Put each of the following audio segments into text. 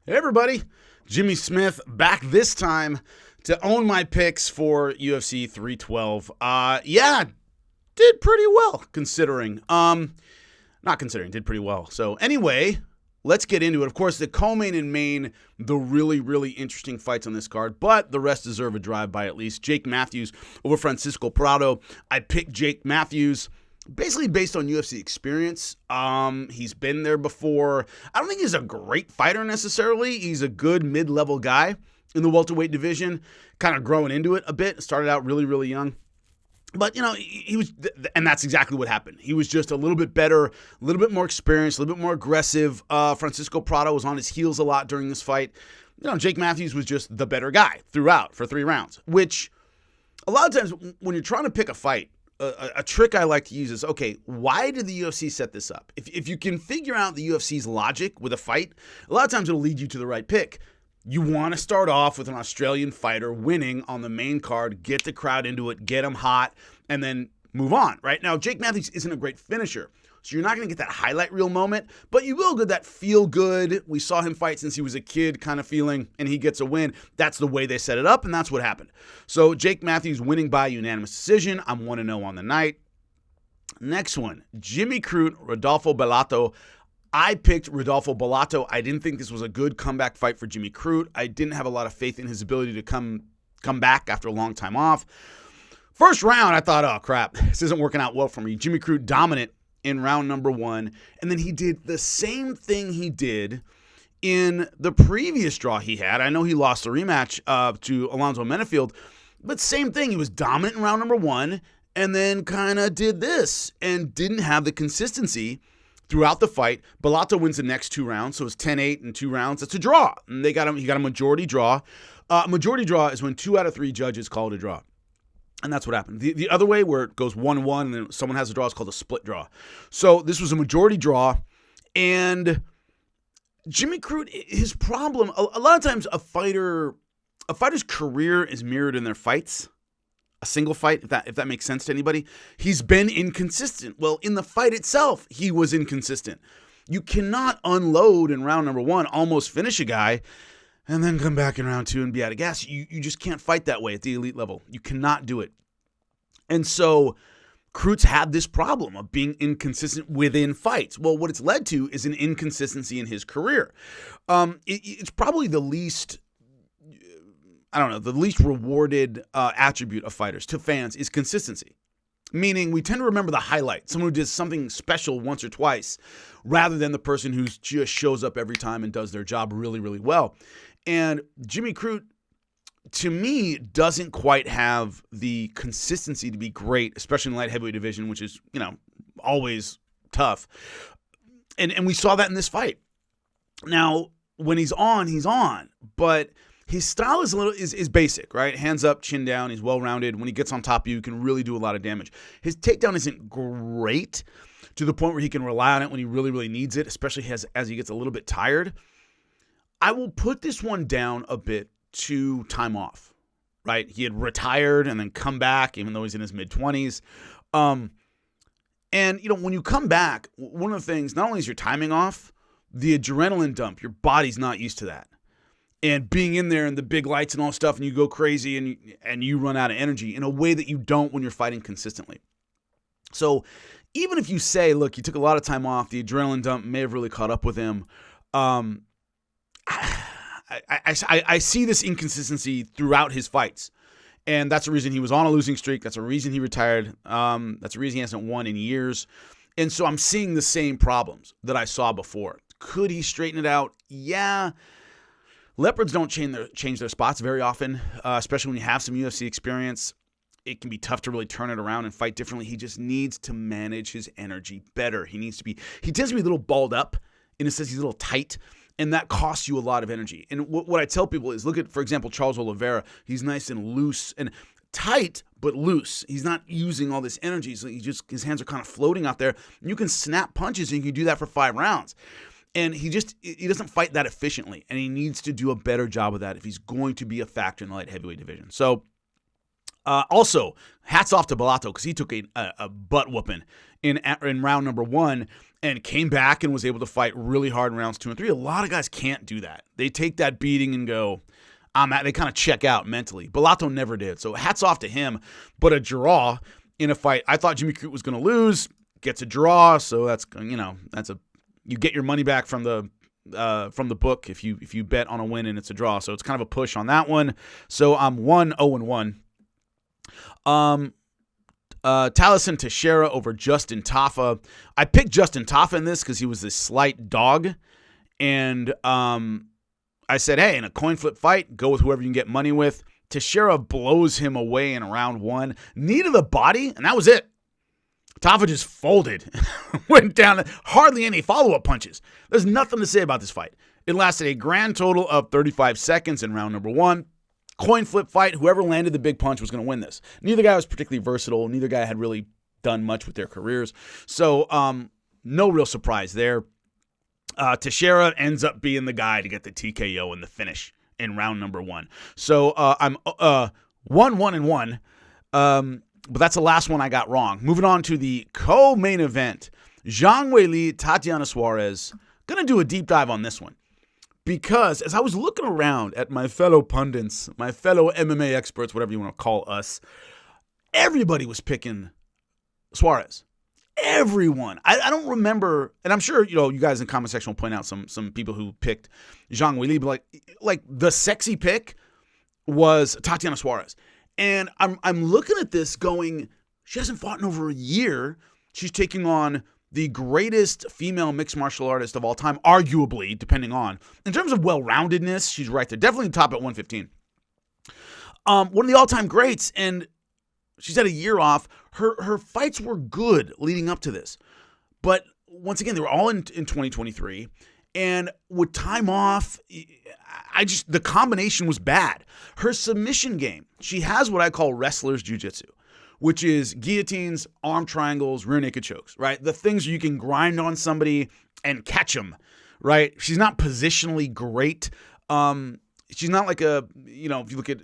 Hey everybody, Jimmy Smith back this time to own my picks for UFC 312. Did pretty well considering. Not considering, did pretty well. So anyway, let's get into it. Of course, the co-main and main, the really interesting fights on this card, but the rest deserve a drive-by at least. Jake Matthews over Francisco Prado. I picked Jake Matthews basically based on UFC experience. He's been there before. I don't think he's a great fighter necessarily. He's a good mid-level guy in the welterweight division, kind of growing into it a bit. Started out really young. But, he was, and that's exactly what happened. He was just a little bit better, a little bit more experienced, a little bit more aggressive. Francisco Prado was on his heels a lot during this fight. Jake Matthews was just the better guy throughout for 3 rounds, which a lot of times when you're trying to pick a fight, a trick I like to use is, okay, why did the UFC set this up? If you can figure out the UFC's logic with a fight, a lot of times it'll lead you to the right pick. You want to start off with an Australian fighter winning on the main card, get the crowd into it, get them hot, and then move on, right? Now, Jake Matthews isn't a great finisher, so you're not going to get that highlight reel moment, but you will get that feel good. We saw him fight since he was a kid kind of feeling, and he gets a win. That's the way they set it up, and that's what happened. So Jake Matthews winning by unanimous decision. I'm 1-0 on the night. Next one, Jimmy Crout, Rodolfo Bolato. I picked Rodolfo Bolato. I didn't think this was a good comeback fight for Jimmy Crout. I didn't have a lot of faith in his ability to come back after a long time off. First round, I thought, oh, crap, this isn't working out well for me. Jimmy Crout dominant in round number 1. And then he did the same thing he did in the previous draw he had. I know he lost the rematch to Alonzo Menafield, but same thing. He was dominant in round number 1 and then kind of did this and didn't have the consistency throughout the fight. Bolato wins the next 2 rounds, so it's 10-8 in 2 rounds. That's a draw. And he got a majority draw. Majority draw is when 2 out of 3 judges call it a draw. And that's what happened. The other way, where it goes 1-1 and then someone has a draw, is called a split draw. So this was a majority draw. And Jimmy Crout, his problem, a lot of times a fighter's career is mirrored in their fights. A single fight, if that makes sense to anybody. He's been inconsistent. Well, in the fight itself, he was inconsistent. You cannot unload in round number 1, almost finish a guy, and then come back in round 2 and be out of gas. You just can't fight that way at the elite level. You cannot do it. And so Crout's had this problem of being inconsistent within fights. Well, what it's led to is an inconsistency in his career. It's probably the least rewarded attribute of fighters to fans is consistency. Meaning we tend to remember the highlight, someone who did something special once or twice, rather than the person who just shows up every time and does their job really well. And Jimmy Crout, to me, doesn't quite have the consistency to be great, especially in the light heavyweight division, which is, always tough. And we saw that in this fight. Now, when he's on, but his style is basic, right? Hands up, chin down. He's well-rounded. When he gets on top of you, he can really do a lot of damage. His takedown isn't great to the point where he can rely on it when he really needs it, especially as he gets a little bit tired. I will put this one down a bit to time off, right? He had retired and then come back, even though he's in his mid-20s. And, when you come back, one of the things, not only is your timing off, the adrenaline dump, your body's not used to that. And being in there and the big lights and all stuff, and you go crazy and you run out of energy in a way that you don't when you're fighting consistently. So even if you say, look, he took a lot of time off, the adrenaline dump may have really caught up with him. I see this inconsistency throughout his fights. And that's the reason he was on a losing streak. That's the reason he retired. That's the reason he hasn't won in years. And so I'm seeing the same problems that I saw before. Could he straighten it out? Yeah. Leopards don't change their spots very often, especially when you have some UFC experience. It can be tough to really turn it around and fight differently. He just needs to manage his energy better. He tends to be a little balled up in a sense. He's a little tight, and that costs you a lot of energy. And what I tell people is, look at, for example, Charles Oliveira. He's nice and loose and tight, but loose. He's not using all this energy. So his hands are kind of floating out there. And you can snap punches, and you can do that for 5 rounds. And he doesn't fight that efficiently, and he needs to do a better job of that if he's going to be a factor in the light heavyweight division. So, also, hats off to Bolato, because he took a butt whooping in round number 1, and came back and was able to fight really hard in rounds 2 and 3. A lot of guys can't do that. They take that beating and go, they kind of check out mentally. Bolato never did. So hats off to him. But a draw in a fight, I thought Jimmy Crute was going to lose, gets a draw. So that's, you get your money back from the book if you bet on a win and it's a draw. So it's kind of a push on that one. So I'm 1-0-1. Taliesin Tashera over Justin Tafa. I picked Justin Tafa in this because he was this slight dog. And I said, hey, in a coin flip fight, go with whoever you can get money with. Tashera blows him away in round 1. Knee to the body, and that was it. Tafa just folded. Went down. Hardly any follow-up punches. There's nothing to say about this fight. It lasted a grand total of 35 seconds in round number 1. Coin flip fight, whoever landed the big punch was going to win this. Neither guy was particularly versatile. Neither guy had really done much with their careers. So no real surprise there. Tashera ends up being the guy to get the TKO in the finish in round number 1. So I'm 1-1-1. But that's the last one I got wrong. Moving on to the co-main event. Jang Weili, Tatiana Suarez. Going to do a deep dive on this one. Because as I was looking around at my fellow pundits, my fellow MMA experts, whatever you want to call us, everybody was picking Suarez. Everyone. I don't remember, and I'm sure you guys in the comment section will point out some people who picked Jang Weili, but like the sexy pick was Tatiana Suarez. And I'm looking at this going, she hasn't fought in over a year. She's taking on the greatest female mixed martial artist of all time, arguably, depending on. In terms of well-roundedness, she's right there. Definitely top at 115. One of the all-time greats, and she's had a year off. Her fights were good leading up to this. But once again, they were all in 2023. And with time off, the combination was bad. Her submission game, she has what I call wrestler's jiu-jitsu, which is guillotines, arm triangles, rear naked chokes, right? The things you can grind on somebody and catch them, right? She's not positionally great. She's not like if you look at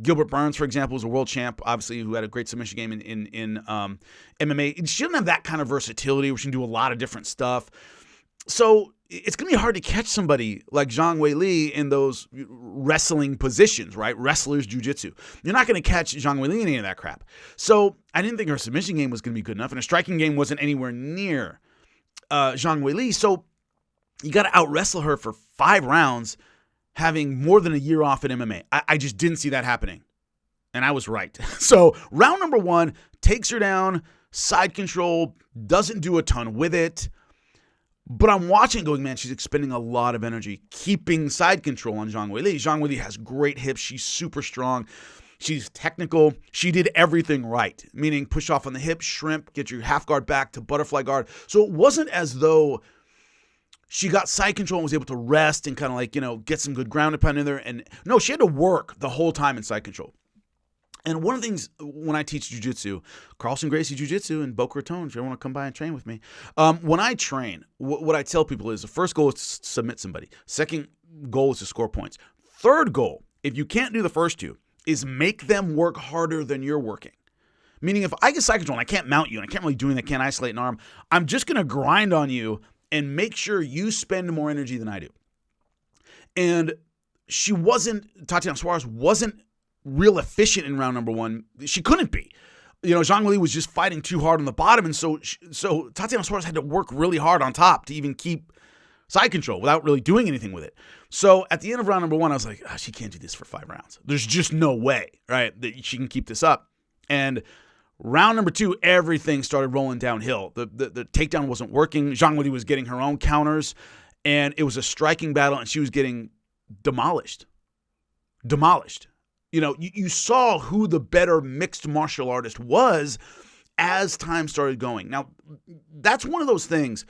Gilbert Burns, for example, who's a world champ, obviously, who had a great submission game in MMA. She doesn't have that kind of versatility where she can do a lot of different stuff. So it's going to be hard to catch somebody like Jang Weili in those wrestling positions, right? Wrestler's jiu-jitsu. You're not going to catch Jang Weili in any of that crap. So I didn't think her submission game was going to be good enough, and her striking game wasn't anywhere near Jang Weili. So you got to out-wrestle her for 5 rounds, having more than a year off in MMA. I just didn't see that happening, and I was right. So round number 1, takes her down, side control, doesn't do a ton with it. But I'm watching going, man, she's expending a lot of energy keeping side control on Jang Weili. Jang Weili has great hips. She's super strong. She's technical. She did everything right, meaning push off on the hip, shrimp, get your half guard back to butterfly guard. So it wasn't as though she got side control and was able to rest and kind of get some good ground and pound in there. And no, she had to work the whole time in side control. And one of the things when I teach jiu-jitsu, Carlson Gracie Jiu-Jitsu in Boca Raton, if you want to come by and train with me, when I train, what I tell people is the first goal is to submit somebody. Second goal is to score points. Third goal, if you can't do the first two, is make them work harder than you're working. Meaning if I get side control and I can't mount you and I can't really do anything, I can't isolate an arm, I'm just going to grind on you and make sure you spend more energy than I do. And Tatiana Suarez wasn't real efficient in round number 1. She couldn't be. Jang Weili was just fighting too hard on the bottom, and so Tatiana Suarez had to work really hard on top to even keep side control without really doing anything with it. So at the end of round number 1, I was like, she can't do this for 5 rounds. There's just no way, right, that she can keep this up. And round number 2, everything started rolling downhill. The takedown wasn't working. Jang Weili was getting her own counters, and it was a striking battle, and she was getting demolished. You saw who the better mixed martial artist was as time started going. Now, that's one of those things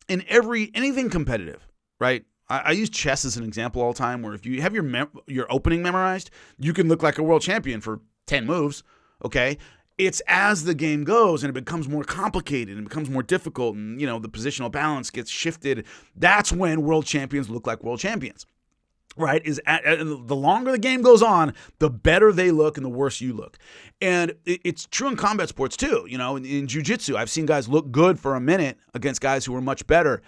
in anything competitive, right? I use chess as an example all the time, where if you have your opening memorized, you can look like a world champion for 10 moves, okay? It's as the game goes and it becomes more complicated and it becomes more difficult and, the positional balance gets shifted. That's when world champions look like world champions. right, the longer the game goes on, the better they look and the worse you look. And it's true in combat sports too. In jiu-jitsu, I've seen guys look good for a minute against guys who are much better.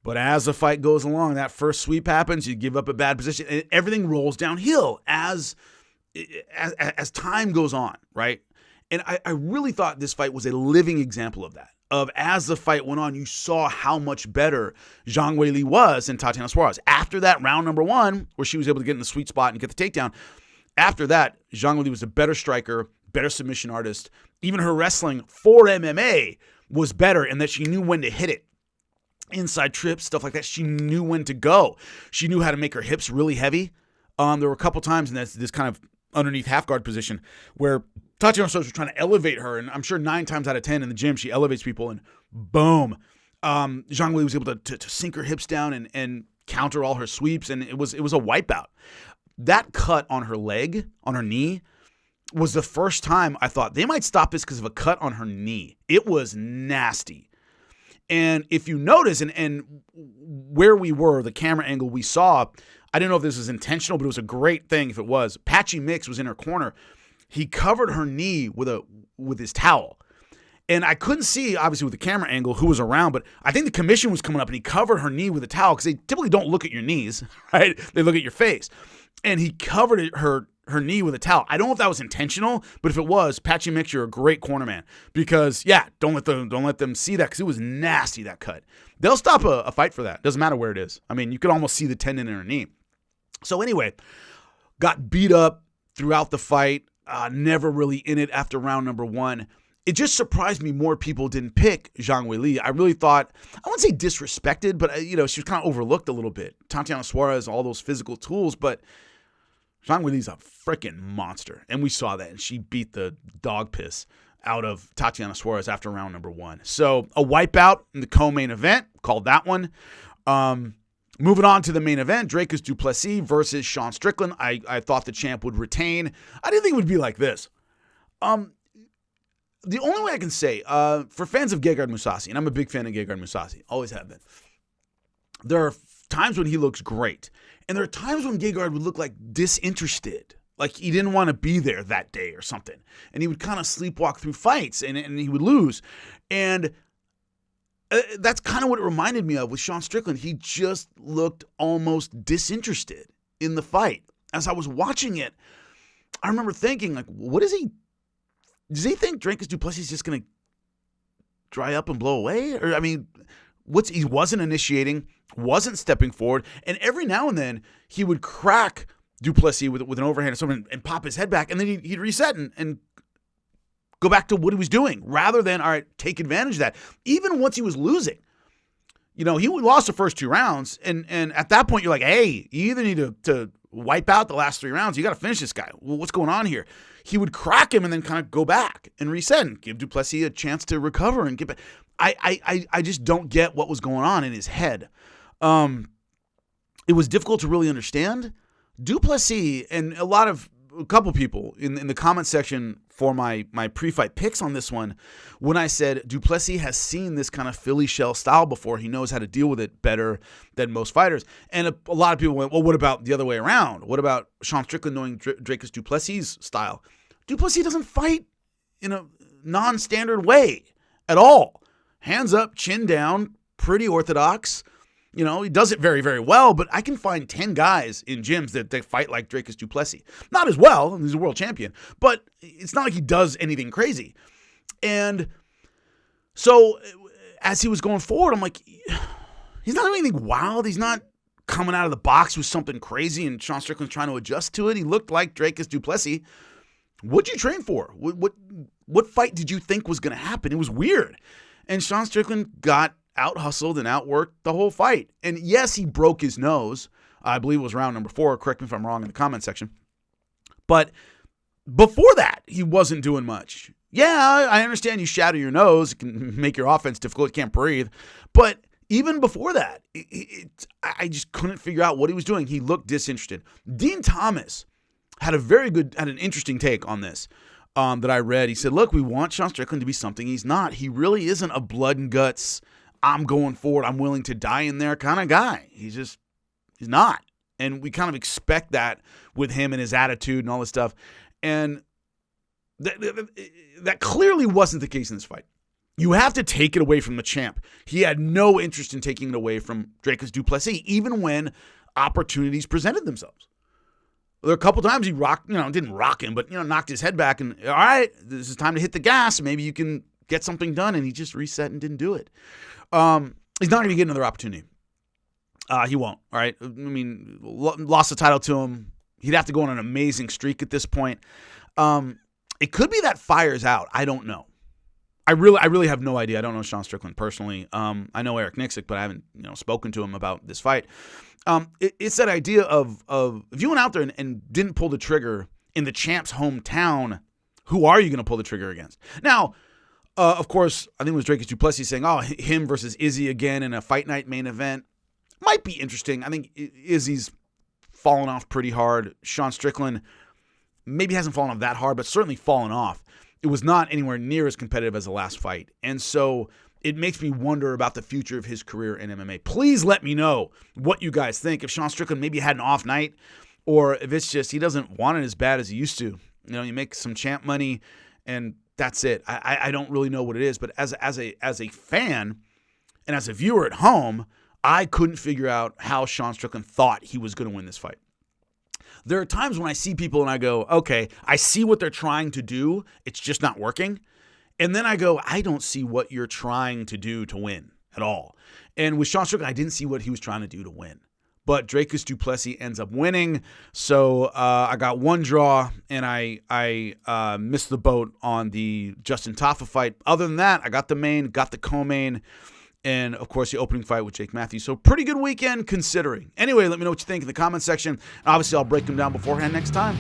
But as the fight goes along, that first sweep happens, you give up a bad position, and everything rolls downhill as time goes on, right? And I really thought this fight was a living example of that. Of as the fight went on, you saw how much better Zhang Weili was than Tatiana Suarez. After that round number 1, where she was able to get in the sweet spot and get the takedown, after that, Zhang Weili was a better striker, better submission artist. Even her wrestling for MMA was better in that she knew when to hit it. Inside trips, stuff like that. She knew when to go. She knew how to make her hips really heavy. There were a couple times in this kind of underneath half guard position where Tatiana Suarez was trying to elevate her, and I'm sure 9 times out of 10 in the gym she elevates people, and boom, Zhang Weili was able to sink her hips down and counter all her sweeps, and it was a wipeout. That cut on her leg, on her knee, was the first time I thought they might stop this because of a cut on her knee. It was nasty. And if you notice, and where we were, the camera angle we saw, I didn't know if this was intentional, but it was a great thing if it was. Patchy Mix was in her corner. He covered her knee with his towel. And I couldn't see, obviously, with the camera angle who was around, but I think the commission was coming up, and he covered her knee with a towel because they typically don't look at your knees, right? They look at your face. And he covered her knee with a towel. I don't know if that was intentional, but if it was, Patchy Mix, you're a great corner man. Because, yeah, don't let them see that because it was nasty, that cut. They'll stop a fight for that. Doesn't matter where it is. I mean, you could almost see the tendon in her knee. So anyway, got beat up throughout the fight. Never really in it after round number 1. It just surprised me more people didn't pick Zhang Weili. I really thought, I wouldn't say disrespected, but she was kind of overlooked a little bit. Tatiana Suarez, all those physical tools, but Zhang Weili's a freaking monster. And we saw that, and she beat the dog piss out of Tatiana Suarez after round number 1. So a wipeout in the co-main event, called that one. Moving on to the main event, Dricus du Plessis versus Sean Strickland. I thought the champ would retain. I didn't think it would be like this. The only way I can say, for fans of Gegard Mousasi, and I'm a big fan of Gegard Mousasi, always have been, there are times when he looks great, and there are times when Gegard would look like disinterested, like he didn't want to be there that day or something, and he would kind of sleepwalk through fights, and he would lose, and that's kind of what it reminded me of with Sean Strickland. He just looked almost disinterested in the fight. As I was watching it, I remember thinking, like, what is he? Does he think Dricus du Plessis is just going to dry up and blow away? Or, I mean, he wasn't initiating, wasn't stepping forward, and every now and then he would crack du Plessis with an overhand or something and pop his head back, and then he'd reset and go back to what he was doing, rather than, all right, take advantage of that. Even once he was losing, he lost the first 2 rounds, and at that point, you're like, hey, you either need to wipe out the last 3 rounds, you got to finish this guy. Well, what's going on here? He would crack him and then kind of go back and reset and give du Plessis a chance to recover and get back. I just don't get what was going on in his head. It was difficult to really understand. Du Plessis and a couple people in the comment section for my pre-fight picks on this one, when I said du Plessis has seen this kind of Philly shell style before, he knows how to deal with it better than most fighters. And a lot of people went, well, what about the other way around? What about Sean Strickland knowing Dricus du Plessis' style? Du Plessis doesn't fight in a non-standard way at all. Hands up, chin down, pretty orthodox. He does it very, very well, but I can find 10 guys in gyms that fight like Dricus du Plessis. Not as well, he's a world champion, but it's not like he does anything crazy. And so as he was going forward, I'm like, he's not doing anything wild. He's not coming out of the box with something crazy and Sean Strickland's trying to adjust to it. He looked like Dricus du Plessis. What'd you train for? What fight did you think was going to happen? It was weird. And Sean Strickland got out-hustled and outworked the whole fight. And yes, he broke his nose. I believe it was round number 4. Correct me if I'm wrong in the comment section. But before that, he wasn't doing much. Yeah, I understand you shatter your nose. It can make your offense difficult. You can't breathe. But even before that, I just couldn't figure out what he was doing. He looked disinterested. Dean Thomas had an interesting take on this that I read. He said, look, we want Sean Strickland to be something he's not. He really isn't a blood and guts, I'm going forward, I'm willing to die in there kind of guy. He's not. And we kind of expect that with him and his attitude and all this stuff. And that clearly wasn't the case in this fight. You have to take it away from the champ. He had no interest in taking it away from Dricus du Plessis, even when opportunities presented themselves. There were a couple times he didn't rock him, but, knocked his head back and, all right, this is time to hit the gas. Maybe you can get something done. And he just reset and didn't do it. He's not going to get another opportunity. He won't, all right? I mean, lost the title to him. He'd have to go on an amazing streak at this point. It could be that fire's out. I don't know. I really have no idea. I don't know Sean Strickland personally. I know Eric Nixick, but I haven't spoken to him about this fight. It's that idea of if you went out there and didn't pull the trigger in the champ's hometown, who are you going to pull the trigger against? Now, of course, I think it was Dricus du Plessis saying, him versus Izzy again in a fight night main event. Might be interesting. I think Izzy's fallen off pretty hard. Sean Strickland maybe hasn't fallen off that hard, but certainly fallen off. It was not anywhere near as competitive as the last fight. And so it makes me wonder about the future of his career in MMA. Please let me know what you guys think. If Sean Strickland maybe had an off night, or if it's just he doesn't want it as bad as he used to. You make some champ money and that's it. I don't really know what it is, but as a fan and as a viewer at home, I couldn't figure out how Sean Strickland thought he was going to win this fight. There are times when I see people and I go, okay, I see what they're trying to do. It's just not working. And then I go, I don't see what you're trying to do to win at all. And with Sean Strickland, I didn't see what he was trying to do to win. But Dricus du Plessis ends up winning. So I got one draw, and I missed the boat on the Justin Tafa fight. Other than that, I got the main, got the co-main, and, of course, the opening fight with Jake Matthews. So pretty good weekend considering. Anyway, let me know what you think in the comment section. And obviously, I'll break them down beforehand next time.